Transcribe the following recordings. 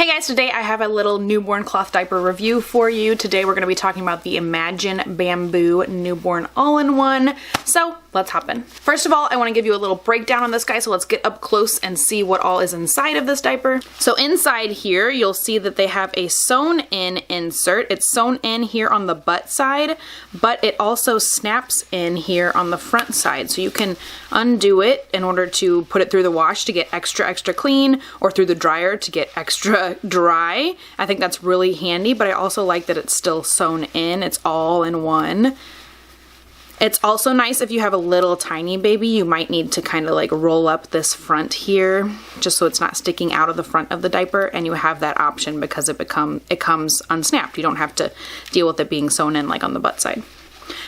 Hey guys, today I have a little newborn cloth diaper review for you. Today we're going to be talking about the Imagine Bamboo Newborn All-in-One. So let's hop in. First of all, I want to give you a little breakdown on this guy, so let's get up close and see what all is inside of this diaper. So inside here, you'll see that they have a sewn-in insert. It's sewn in here on the butt side, but it also snaps in here on the front side. So you can undo it in order to put it through the wash to get extra clean, or through the dryer to get extra dry. I think that's really handy, but I also like that it's still sewn in. It's all in one. It's also nice if you have a little tiny baby, you might need to kind of like roll up this front here just so it's not sticking out of the front of the diaper, and you have that option because it comes unsnapped. You don't have to deal with it being sewn in like on the butt side.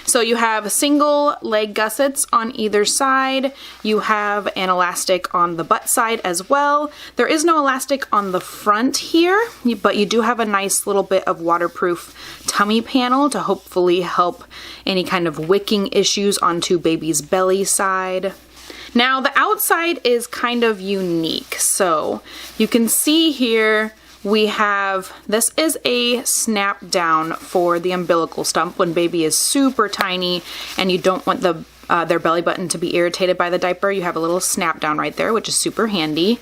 So you have single leg gussets on either side. You have an elastic on the butt side as well. There is no elastic on the front here, but you do have a nice little bit of waterproof tummy panel to hopefully help any kind of wicking issues onto baby's belly side. Now the outside is kind of unique. So you can see here we have, this is a snap down for the umbilical stump when baby is super tiny and you don't want their belly button to be irritated by the diaper. You have a little snap down right there, which is super handy.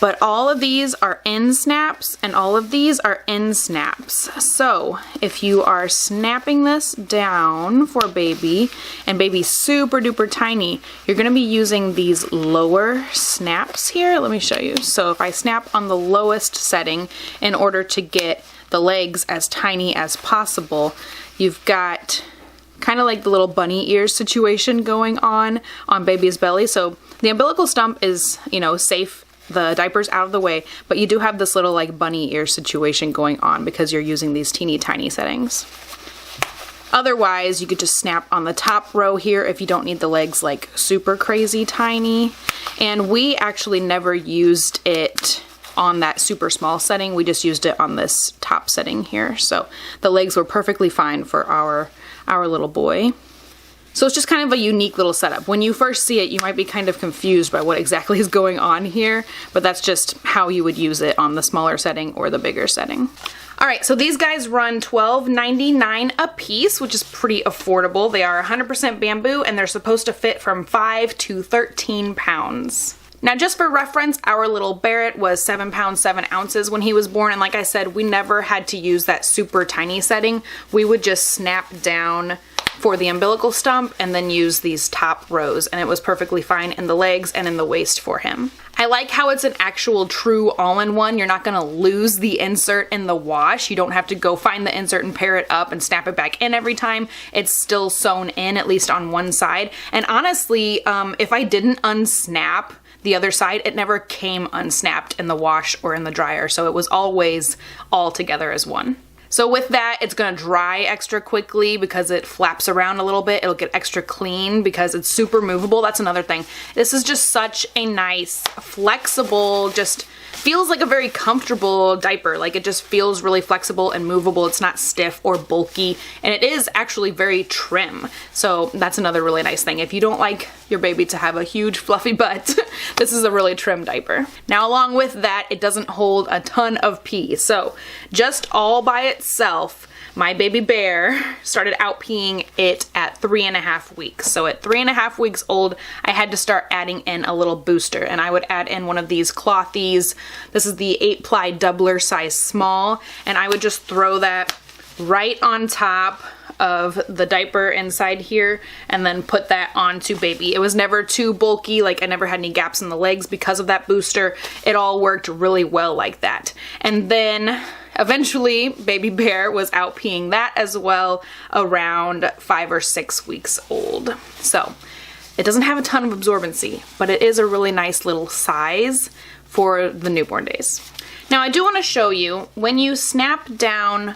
But all of these are end snaps and all of these are end snaps. So if you are snapping this down for baby and baby's super duper tiny, you're gonna be using these lower snaps here. Let me show you. So if I snap on the lowest setting in order to get the legs as tiny as possible, you've got kind of like the little bunny ears situation going on baby's belly. So the umbilical stump is, you know, safe. The diaper's out of the way, but you do have this little like bunny ear situation going on because you're using these teeny tiny settings. Otherwise, you could just snap on the top row here if you don't need the legs like super crazy tiny. And we actually never used it on that super small setting. We just used it on this top setting here. So the legs were perfectly fine for our little boy. So it's just kind of a unique little setup. When you first see it, you might be kind of confused by what exactly is going on here, but that's just how you would use it on the smaller setting or the bigger setting. All right, so these guys run $12.99 a piece, which is pretty affordable. They are 100% bamboo and they're supposed to fit from 5 to 13 pounds. Now, just for reference, our little Barret was 7 pounds, 7 ounces when he was born. And like I said, we never had to use that super tiny setting. We would just snap down for the umbilical stump and then use these top rows, and it was perfectly fine in the legs and in the waist for him. I like how it's an actual true all-in-one. You're not gonna lose the insert in the wash. You don't have to go find the insert and pair it up and snap it back in every time. It's still sewn in, at least on one side. And honestly, if I didn't unsnap the other side, it never came unsnapped in the wash or in the dryer, so it was always all together as one. So with that, it's gonna dry extra quickly because it flaps around a little bit. It'll get extra clean because it's super movable. That's another thing. This is just such a nice, flexible, just feels like a very comfortable diaper. Like, it just feels really flexible and movable. It's not stiff or bulky, and it is actually very trim. So that's another really nice thing. If you don't like your baby to have a huge fluffy butt, this is a really trim diaper. Now, along with that, it doesn't hold a ton of pee. So just all by itself, my baby Bear started out peeing it at 3.5 weeks. So at 3.5 weeks old, I had to start adding in a little booster, and I would add in one of these clothies. This is the 8-ply doubler size small, and I would just throw that right on top of the diaper inside here and then put that onto baby. It was never too bulky, like I never had any gaps in the legs because of that booster. It all worked really well like that. And then eventually, baby Bear was out peeing that as well around 5 or 6 weeks old. So it doesn't have a ton of absorbency, but it is a really nice little size for the newborn days. Now, I do want to show you, when you snap down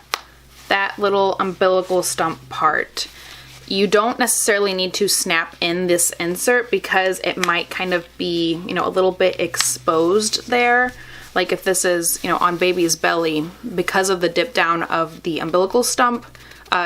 that little umbilical stump part, you don't necessarily need to snap in this insert because it might kind of be, you know, a little bit exposed there. Like if this is, you know, on baby's belly, because of the dip down of the umbilical stump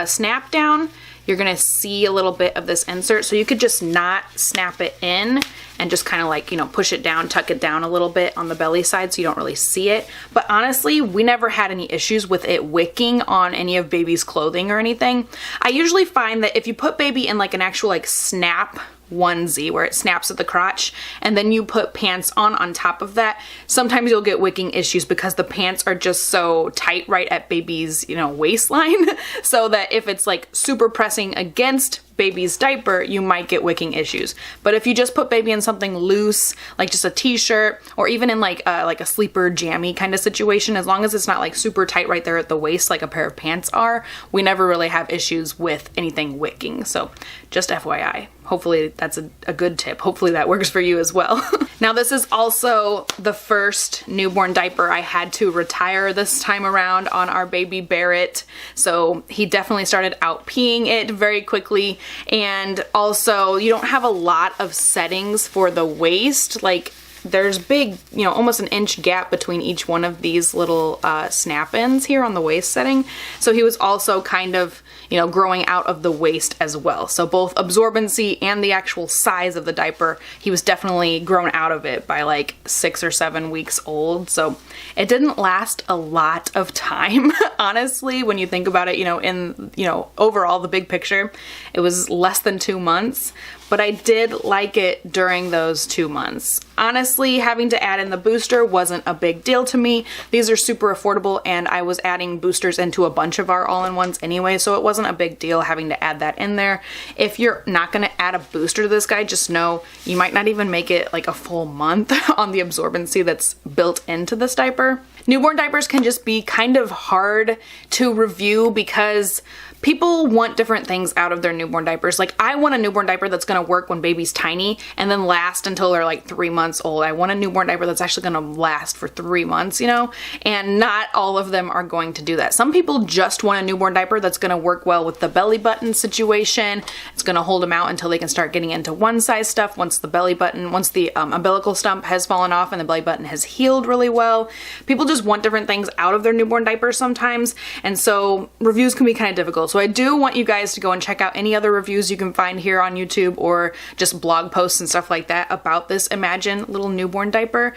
snap down, you're gonna see a little bit of this insert. So you could just not snap it in and just kind of like, you know, push it down, tuck it down a little bit on the belly side so you don't really see it. But honestly, we never had any issues with it wicking on any of baby's clothing or anything. I usually find that if you put baby in like an actual like snap onesie where it snaps at the crotch and then you put pants on top of that, sometimes you'll get wicking issues because the pants are just so tight right at baby's, you know, waistline so that if it's like super pressing against baby's diaper, you might get wicking issues. But if you just put baby in something loose, like just a t-shirt, or even in like a sleeper jammy kind of situation, as long as it's not like super tight right there at the waist like a pair of pants are, we never really have issues with anything wicking. So just FYI. Hopefully that's a good tip. Hopefully that works for you as well. Now this is also the first newborn diaper I had to retire this time around on our baby Barret. So he definitely started out peeing it very quickly. And also you don't have a lot of settings for the waist. Like there's big, you know, almost an inch gap between each one of these little snap-ins here on the waist setting. So he was also kind of, you know, growing out of the waist as well. So both absorbency and the actual size of the diaper, he was definitely grown out of it by like 6 or 7 weeks old. So it didn't last a lot of time, honestly, when you think about it, you know, in, you know, overall the big picture, it was less than 2 months. But I did like it during those 2 months. Honestly, having to add in the booster wasn't a big deal to me. These are super affordable and I was adding boosters into a bunch of our all-in-ones anyway, so it wasn't a big deal having to add that in there. If you're not gonna add a booster to this guy, just know you might not even make it like a full month on the absorbency that's built into this diaper. Newborn diapers can just be kind of hard to review because people want different things out of their newborn diapers. Like I want a newborn diaper that's gonna work when baby's tiny and then last until they're like 3 months old. I want a newborn diaper that's actually gonna last for 3 months, you know? And not all of them are going to do that. Some people just want a newborn diaper that's gonna work well with the belly button situation. It's gonna hold them out until they can start getting into one size stuff once the belly button, once the umbilical stump has fallen off and the belly button has healed really well. People just want different things out of their newborn diapers sometimes, and so reviews can be kind of difficult. So I do want you guys to go and check out any other reviews you can find here on YouTube or just blog posts and stuff like that about this Imagine little newborn diaper.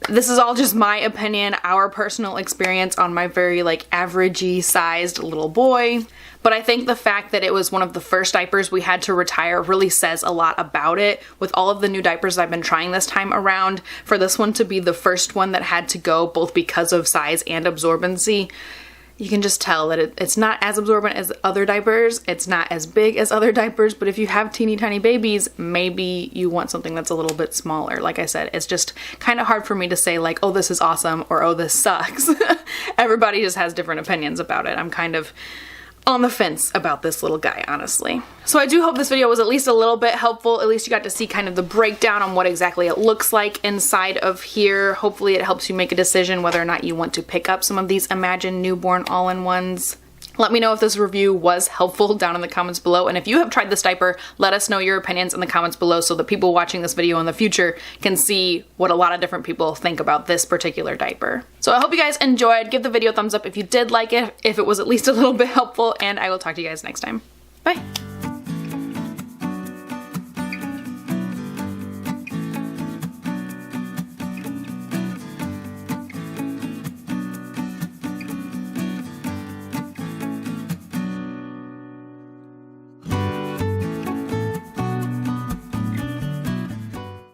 This is all just my opinion, our personal experience on my very like averagey sized little boy. But I think the fact that it was one of the first diapers we had to retire really says a lot about it. With all of the new diapers I've been trying this time around, for this one to be the first one that had to go both because of size and absorbency, you can just tell that it's not as absorbent as other diapers, it's not as big as other diapers, but if you have teeny tiny babies, maybe you want something that's a little bit smaller. Like I said, it's just kind of hard for me to say like, oh, this is awesome, or oh, this sucks. Everybody just has different opinions about it. I'm kind of on the fence about this little guy, honestly. So I do hope this video was at least a little bit helpful. At least you got to see kind of the breakdown on what exactly it looks like inside of here. Hopefully it helps you make a decision whether or not you want to pick up some of these Imagine newborn all-in-ones. Let me know if this review was helpful down in the comments below, and if you have tried this diaper, let us know your opinions in the comments below so that people watching this video in the future can see what a lot of different people think about this particular diaper. So I hope you guys enjoyed. Give the video a thumbs up if you did like it, if it was at least a little bit helpful, and I will talk to you guys next time. Bye!